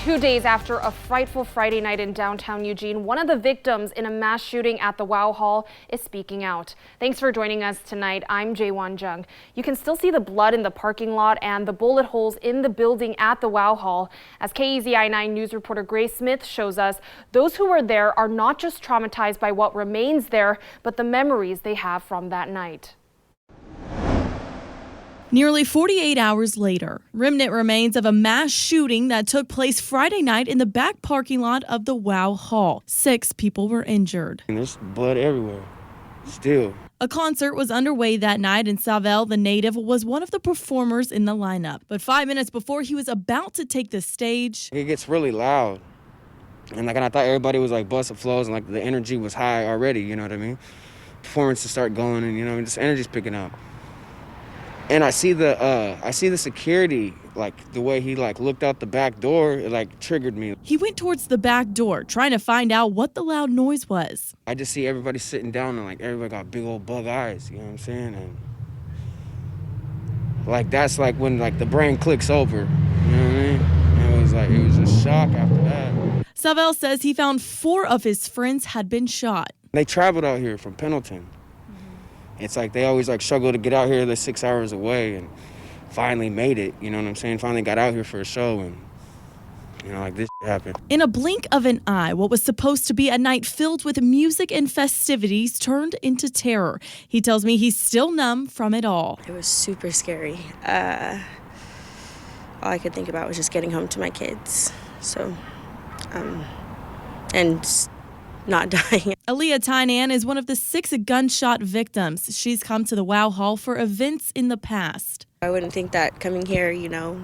2 days after a frightful Friday night in downtown Eugene, one of the victims in a mass shooting at the Wow Hall is speaking out. Thanks for joining us tonight. I'm Jaewon Jung. You can still see the blood in the parking lot and the bullet holes in the building at the Wow Hall. As KEZI 9 News reporter Grace Smith shows us, those who were there are not just traumatized by what remains there, but the memories they have from that night. Nearly 48 hours later, remnant remains of a mass shooting that took place Friday night in the back parking lot of the Wow Hall. 6 people were injured. And there's blood everywhere, still. A concert was underway that night, and Savel, the native, was one of the performers in the lineup. But 5 minutes before he was about to take the stage, It gets really loud. And I thought everybody was like busting flows and like the energy was high already, you know what I mean? Performances start going and just energy's picking up. And I see the security, like the way he like looked out the back door, it like triggered me. he went towards the back door, trying to find out what the loud noise was. I just see everybody sitting down and like everybody got big old bug eyes, you know what I'm saying? And like that's like when like the brain clicks over, you know what I mean? And it was a shock after that. Savel says he found 4 of his friends had been shot. They traveled out here from Pendleton. It's like they always like struggle to get out here. They're 6 hours away and finally made it, you know what I'm saying? Finally got out here for a show and, like this happened. In a blink of an eye, what was supposed to be a night filled with music and festivities turned into terror. He tells me he's still numb from it all. It was super scary. All I could think about was just getting home to my kids. So, and not dying. Aaliyah Tynan is one of the 6 gunshot victims. She's come to the Wow Hall for events in the past. I wouldn't think that coming here,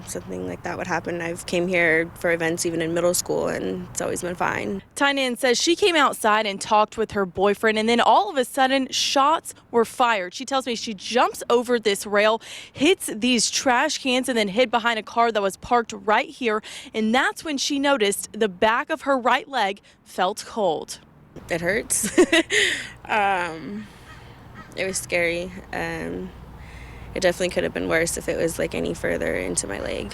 something like that would happen. I've came here for events even in middle school, and it's always been fine. Tynan says she came outside and talked with her boyfriend, and then all of a sudden, shots were fired. She tells me she jumps over this rail, hits these trash cans, and then hid behind a car that was parked right here. And that's when she noticed the back of her right leg felt cold. It hurts. It was scary. It definitely could have been worse if it was like any further into my leg.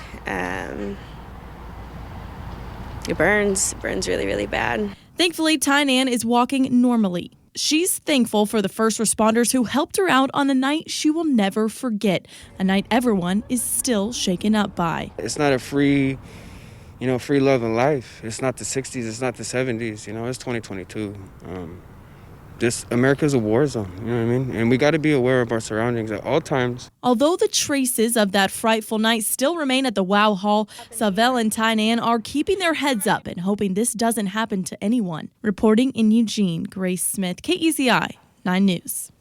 It burns really, really bad. Thankfully, Tynan is walking normally. She's thankful for the first responders who helped her out on a night she will never forget, a night everyone is still shaken up by. It's not a free love and life. It's not the 60s, it's not the 70s, it's 2022. America's a war zone, you know what I mean? And we got to be aware of our surroundings at all times. Although the traces of that frightful night still remain at the Wow Hall, Savel and Tynan are keeping their heads up and hoping this doesn't happen to anyone. Reporting in Eugene, Grace Smith, KEZI 9 News.